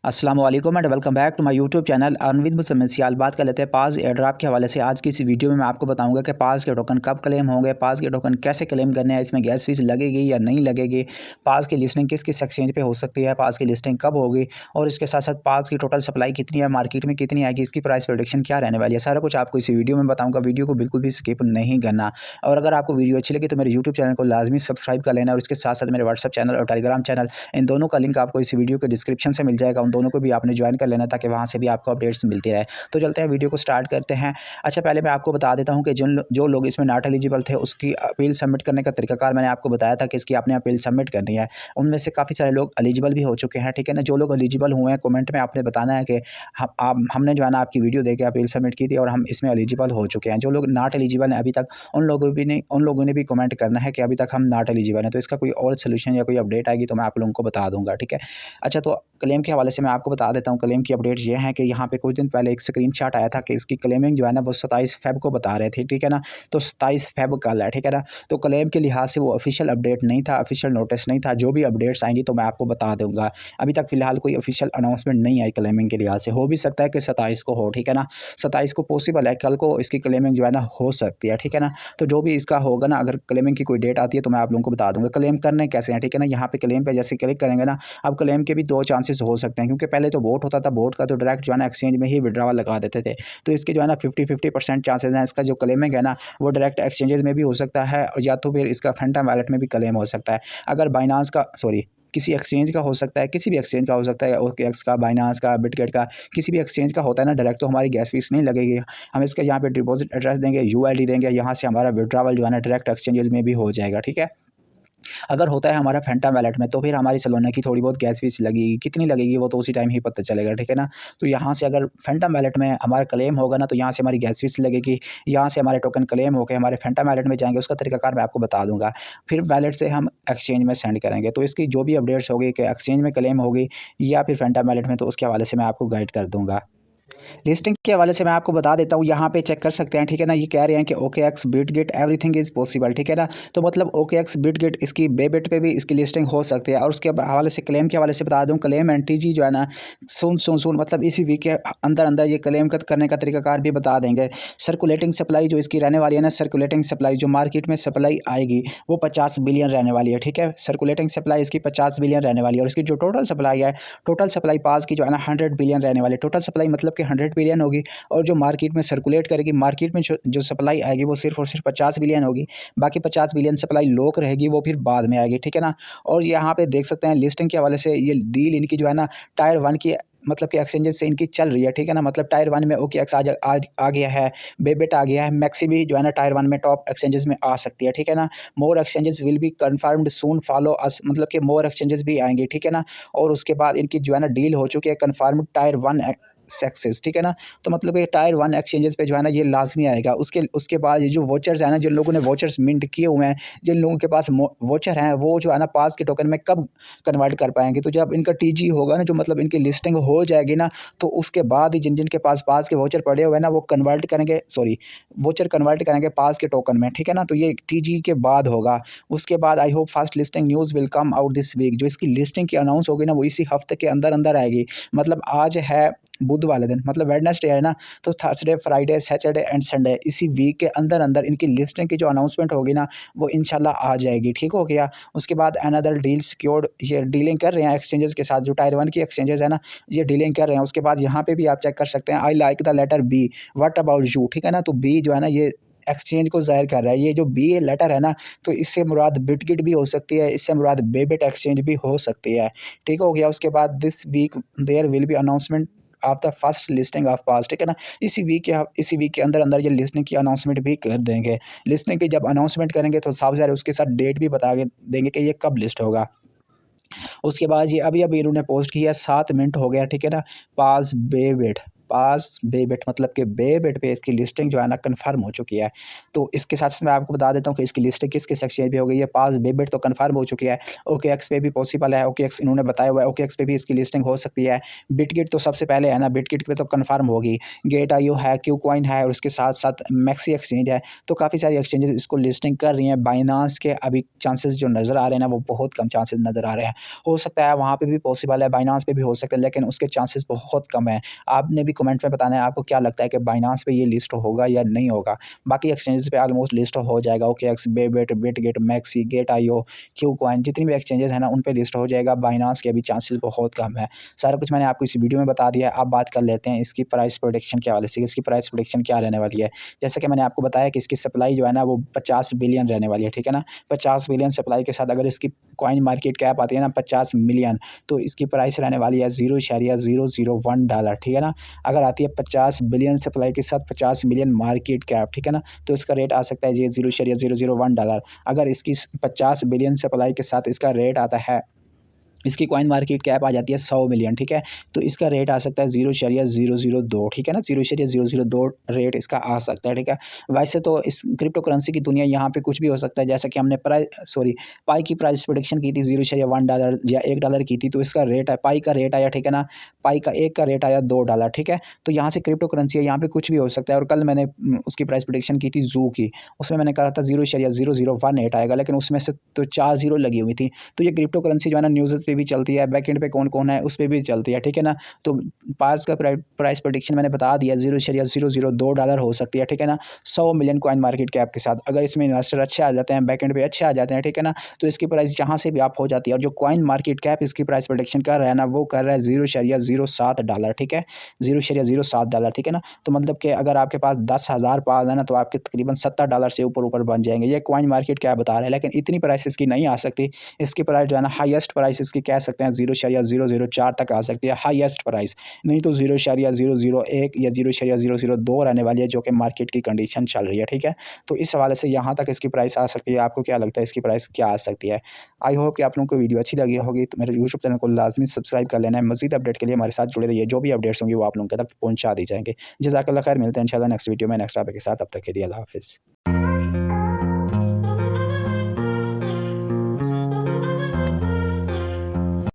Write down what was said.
अस्सलाम वालेकुम and welcome back to my YouTube channel earn with Musammil Sial. बात कर लेते हैं पास एयर ड्रॉप के हवाले से। आज की इस वीडियो में मैं आपको बताऊंगा कि पास के टोकन कब क्लेम होंगे, पास के टोकन कैसे क्लेम करने हैं, इसमें गैस फीस लगेगी या नहीं लगेगी, पास की लिस्टिंग किस किस एक्सचेंज पे हो सकती है, पास की लिस्टिंग कब होगी और इसके साथ साथ पास की टोटल सप्लाई कितनी है, मार्केट में कितनी आएगी, इसकी प्राइस प्रोडिक्शन क्या रहने वाली है, सारा कुछ आपको इस वीडियो में बताऊँगा। वीडियो को बिल्कुल भी स्किप नहीं करना। और अगर आपको वीडियो अच्छी लगी तो मेरे यूट्यूब चैनल को लाजमी सब्सक्राइब कर लेना और इसके साथ साथ मेरे व्हाट्सअप चैनल और टेलीग्राम चैनल, इन दोनों का लिंक आपको इस वीडियो के डिस्क्रिप्शन से मिल जाएगा। उन दोनों को भी आपने ज्वाइन कर लेना ताकि वहाँ से भी आपको अपडेट्स मिलती रहे। तो चलते हैं, वीडियो को स्टार्ट करते हैं। अच्छा, पहले मैं आपको बता देता हूँ कि जो लोग इसमें नॉट एलिजिबल थे उसकी अपील सबमिट करने का तरीकाकार मैंने आपको बताया था कि इसकी आपने अपील सबमिट करनी है। उनमें से काफ़ी सारे लोग एलिजिबल भी हो चुके हैं, ठीक है ना। जो लोग एलिजिबल हुए हैं कमेंट में आपने बताना है कि हमने जो है ना आपकी वीडियो देख के अपील सबमिट की थी और हम इसमें एलिजिबल हो चुके हैं। जो लोग नॉट एलिजिबल हैं अभी तक, उन लोगों ने भी कमेंट करना है कि अभी तक हम नॉट एलिजिबल हैं। तो इसका कोई और सोल्यूशन या कोई अपडेट आएगी तो मैं आप लोगों को बता दूंगा, ठीक है। अच्छा, तो क्लेम के हवाले से मैं आपको बता देता हूँ। क्लेम की अपडेट ये है कि यहाँ पे कुछ दिन पहले एक स्क्रीनशॉट आया था कि इसकी क्लेमिंग जो है ना वो 27 फेब को बता रहे थे, ठीक है ना। तो 27 फेब कल है, ठीक है ना। तो क्लेम के लिहाज से वो ऑफिशियल अपडेट नहीं था, ऑफिशियल नोटिस नहीं था। जो भी अपडेट्स आएंगी तो मैं आपको बता दूंगा। अभी तक फिलहाल कोई ऑफिशियल अनाउंसमेंट नहीं आई क्लेमिंग के लिहाज से। हो भी सकता है कि 27 को हो, ठीक है ना। 27 को पॉसिबल है, कल को इसकी क्लेमिंग जो है ना हो सकती है, ठीक है ना। तो जो भी इसका होगा ना, अगर क्लेमिंग की कोई डेट आती है तो मैं आप लोगों को बता दूंगा। क्लेम करने कैसे हैं, ठीक है ना। यहाँ पे क्लेम पे जैसे क्लिक करेंगे ना, अब क्लेम के भी दो चांसेस हो सकते हैं, क्योंकि पहले तो वोट होता था, वोट का तो डायरेक्ट जो है ना एक्सचेंज में ही विड्रॉवल लगा देते थे। तो इसके जो है ना 50% चांसेस हैं इसका जो क्लेमिंग है ना वो डायरेक्ट एक्सचेंजेस में भी हो सकता है या तो फिर इसका फैंटम वैलेट में भी क्लेम हो सकता है। अगर बाइनांस का किसी एक्सचेंज का हो सकता है, किसी भी एक्सचेंज का हो सकता है, OKX का, बाइनांस का, बिटगेट का, किसी भी एक्सचेंज का होता है ना डायरेक्ट, तो हमारी गैस फीस नहीं लगेगी। हम इसका यहाँ पे डिपॉजिट एड्रेस देंगे, UID देंगे, यहाँ से हमारा विड्रॉवल जो है ना डायरेक्ट एक्सचेंजेस में भी हो जाएगा, ठीक है। अगर होता है हमारा फैंटम वैलेट में तो फिर हमारी सोलोना की थोड़ी बहुत गैस फीस लगेगी, कितनी लगेगी वो तो उसी टाइम ही पता चलेगा, ठीक है ना। तो यहाँ से अगर फैंटम वैलेट में हमारा क्लेम होगा ना तो यहाँ से हमारी गैस फीस लगेगी, यहाँ से हमारे टोकन क्लेम होकर हमारे फैंटम वैलेट में जाएंगे। उसका तरीकाकार मैं आपको बता दूंगा। फिर वैलेट से हम एक्सचेंज में सेंड करेंगे। तो इसकी जो भी अपडेट्स होगी कि एक्सचेंज में क्लेम होगी या फिर फैंटम वैलेट में, तो उसके हवाले से मैं आपको गाइड कर दूंगा। लिस्टिंग के हवाले से मैं आपको बता देता हूँ, यहाँ पे चेक कर सकते हैं, ठीक है ना। ये कह रहे हैं कि OKX Bitget everything is possible, ठीक है ना। तो मतलब OKX बिटगेट इसकी बेबिट पे भी इसकी लिस्टिंग हो सकती है। और उसके हवाले से क्लेम के हवाले से बता दूँ, क्लेम NTG जो है ना सुन मतलब इसी वीक के अंदर अंदर ये क्लेम करने का तरीकाकार भी बता देंगे। सर्कुलेटिंग सप्लाई जो इसकी रहने वाली है ना, सर्कुलेटिंग सप्लाई जो मार्केट में सप्लाई आएगी वो 50 बिलियन रहने वाली है, ठीक है। सर्कुलेटिंग सप्लाई इसकी 50 बिलियन रहने वाली है। और इसकी जो टोटल सप्लाई है, टोटल सप्लाई पास की जो है ना 100 बिलियन रहने वाली है। टोटल सप्लाई मतलब कि 100 बिलियन होगी और जो मार्केट में सर्कुलेट करेगी, मार्केट में जो सप्लाई आएगी वो सिर्फ और सिर्फ 50 बिलियन होगी। बाकी 50 बिलियन सप्लाई लोक रहेगी, वो फिर बाद में आएगी, ठीक है ना। और यहाँ पे देख सकते हैं लिस्टिंग के हवाले से ये डील इनकी जो है ना टायर 1 की मतलब कि एक्सचेंजेस से इनकी चल रही है, ठीक है ना। मतलब टायर 1 में OKX आ गया है, बेबेट आ गया है, मैक्सी भी जो है ना टायर 1 में टॉप एक्सचेंजेस में आ सकती है, ठीक है ना। More exchanges will be confirmed soon follow us, मतलब कि मोर एक्सचेंजेस भी आएंगे, ठीक है ना। और उसके बाद इनकी जो है ना डील हो चुकी है कंफर्म्ड टायर 1 सक्सेस, ठीक है ना। तो मतलब ये टायर 1 एक्सचेंजेस पे जो है ना ये लाजमी आएगा। उसके बाद ये जो वोचर्स है ना, जिन लोगों ने वोचर्स मिंट किए हुए हैं, जिन लोगों के पास वोचर हैं, वो जो है ना पास के टोकन में कब कन्वर्ट कर पाएंगे, तो जब इनका TG होगा ना, जो मतलब इनकी लिस्टिंग हो जाएगी ना, तो उसके बाद ही जिन जिन के पास के वोचर पड़े हुए हैं ना वो कन्वर्ट करेंगे, वोचर कन्वर्ट करेंगे पास के टोकन में, ठीक है ना। तो ये TG के बाद होगा। उसके बाद I hope fast listing news will come out this week. जो इसकी लिस्टिंग की अनाउंस होगी ना वो इसी हफ्ते के अंदर अंदर आएगी। मतलब आज है बुध वाले दिन, मतलब वेडनेसडे है ना, तो Thursday, Friday, Saturday and Sunday, इसी वीक के अंदर अंदर इनकी लिस्टिंग की जो अनाउंसमेंट होगी ना वो इंशाल्लाह आ जाएगी, ठीक हो गया। उसके बाद अनदर डील सिक्योर्ड, ये डीलिंग कर रहे हैं एक्सचेंजेस के साथ, जो टायर 1 की एक्सचेंजेस है ना ये डीलिंग कर रहे हैं। उसके बाद यहाँ पे भी आप चेक कर सकते हैं, I like the letter B, what about you, ठीक है ना। तो B जो है ना ये एक्सचेंज को ज़ाहिर कर रहा है। ये जो B लेटर है ना, तो इससे मुराद बिटगिट भी हो सकती है, इससे मुराद बेबिट एक्सचेंज भी हो सकती है, ठीक हो गया। उसके बाद this week there will be announcement of the first listing of pass, ठीक है ना। इसी वीक के अंदर अंदर ये लिस्टिंग की अनाउंसमेंट भी कर देंगे। लिस्टिंग की जब अनाउंसमेंट करेंगे तो साफ ज़ाहिर उसके साथ डेट भी बता देंगे कि ये कब लिस्ट होगा। उसके बाद ये अभी अभी इन्होंने पोस्ट किया, 7 मिनट हो गया, ठीक है ना। पास बेबिट पास बेबिट मतलब कि बेबिट पे इसकी लिस्टिंग जो है ना कन्फर्म हो चुकी है। तो इसके साथ मैं आपको बता देता हूँ कि इसकी लिस्टिंग किस किस एक्सचेंज पे हो गई है। पास बेबिट तो कन्फर्म हो चुकी है, OKX पे भी पॉसिबल है, OKX इन्होंने बताया हुआ है, OKX पे भी इसकी लिस्टिंग हो सकती है। बिटगिट तो सबसे पहले है ना, बिटगिट पे तो कन्फर्म होगी। गेट.io है, क्यूकॉइन है और उसके साथ साथ मैक्सी एक्सचेंज है। तो काफ़ी सारी एक्सचेंजेस इसको लिस्टिंग कर रही हैं। बाइनांस के अभी चांसेस जो नज़र आ रहे हैं ना, वो बहुत कम चांसेस नज़र आ रहे हैं। हो सकता है वहाँ पे भी पॉसिबल है, बाइनांस पे भी हो सकता है, लेकिन उसके चांसेस बहुत कम है। आपने भी कमेंट में बताना है आपको क्या लगता है कि बाइनांस पे ये लिस्ट होगा या नहीं होगा। बाकी एक्सचेंजेस पे ऑलमोस्ट लिस्ट हो जाएगा। OKX, बेबिट, बिटगिट, मैक्सी, गेट.io, क्यूकॉइन जितनी भी एक्सचेंजेस हैं ना, उन पे लिस्ट हो जाएगा। बाइनांस के अभी चांसेस बहुत कम है। सारा कुछ मैंने आपको इस वीडियो में बता दिया है। अब बात कर लेते हैं इसकी प्राइस प्रेडिक्शन के हवाले से। इसकी प्राइस प्रेडिक्शन क्या रहने वाली है। जैसा कि मैंने आपको बताया कि इसकी सप्लाई जो है ना, वो 50 बिलियन रहने वाली है, ठीक है ना। 50 बिलियन सप्लाई के साथ अगर इसकी कॉइन मार्केट कैप आती है ना 50 मिलियन, तो इसकी प्राइस रहने वाली है $0.001, ठीक है ना। अगर आती है 50 बिलियन सप्लाई के साथ 50 मिलियन मार्केट कैप, ठीक है ना, तो इसका रेट आ सकता है जी $0.001। अगर इसकी 50 बिलियन सप्लाई के साथ इसका रेट आता है, इसकी कॉइन मार्केट कैप आ जाती है 100 मिलियन, ठीक है, तो इसका रेट आ सकता है 0.002, ठीक है ना, 0.002 रेट इसका आ सकता है, ठीक है। वैसे तो इस क्रिप्टो करेंसी की दुनिया यहाँ पे कुछ भी हो सकता है। जैसा कि हमने पाई की प्राइस प्रेडिक्शन की थी $0.1 या $1 की थी, तो इसका रेट है, पाई का रेट आया, ठीक है ना, पाई का एक का रेट आया $2, ठीक है। तो यहाँ से क्रिप्टो करेंसी है, यहाँ पे कुछ भी हो सकता है। और कल मैंने उसकी प्राइस प्रेडिक्शन की थी जू की, उसमें मैंने कहा था 0.0018 आएगा, लेकिन उसमें से तो 4 जीरो लगी हुई थी। तो ये क्रिप्टो करेंसी जो है ना, न्यूज़ पे भी चलती है, बैकएंड पे कौन-कौन है उस पे भी चलती है, ठीक है ना। तो पास का प्राइस प्रेडिक्शन मैंने बता दिया, $0.002 हो सकती है, ठीक है ना, 100 मिलियन कॉइन मार्केट कैप के साथ। अगर इसमें इन्वेस्टर अच्छे आ जाते हैं, बैकएंड पे अच्छे आ जाते हैं, ठीक है ना, तो इसकी प्राइस जहाँ से भी आप हो जाती है। और जो कॉइन मार्केट कैप इसकी प्राइस प्रेडिक्शन कर रहा है ना, वो कर रहा है $0.07, ठीक है, $0.07, ठीक है ना। तो मतलब कि अगर आपके पास 10,000 पास है ना, तो आपके तकरीबन $70 से ऊपर बन जाएंगे। ये कॉइन मार्केट कैप बता रहा है, लेकिन इतनी प्राइस इसकी नहीं आ सकती। इसकी प्राइस जो है ना, हाईएस्ट प्राइस इसकी कह सकते हैं 0.004 तक आ सकती है, हाईएस्ट प्राइस। नहीं तो 0.001 या 0.002 रहने वाली है, जो कि मार्केट की कंडीशन चल रही है, ठीक है। तो इस हवाले से यहाँ तक इसकी प्राइस आ सकती है। आपको क्या लगता है इसकी प्राइस क्या आ सकती है। आई होप कि आप लोगों को वीडियो अच्छी लगी होगी, तो मेरे यूट्यूब चैनल को लाजमी सब्सक्राइब कर लेना है। मज़ीद अपडेट के लिए हमारे साथ जुड़े रहिए, जो भी अपडेट्स होंगे वो आप लोगों तक पहुँचा दी जाएंगे। जज़ाकल्लाह खैर, मिलते हैं इंशाल्लाह नेक्स्ट वीडियो में नेक्स्ट टॉपिक के साथ। अब तक के लिए अल्लाह हाफ़िज़।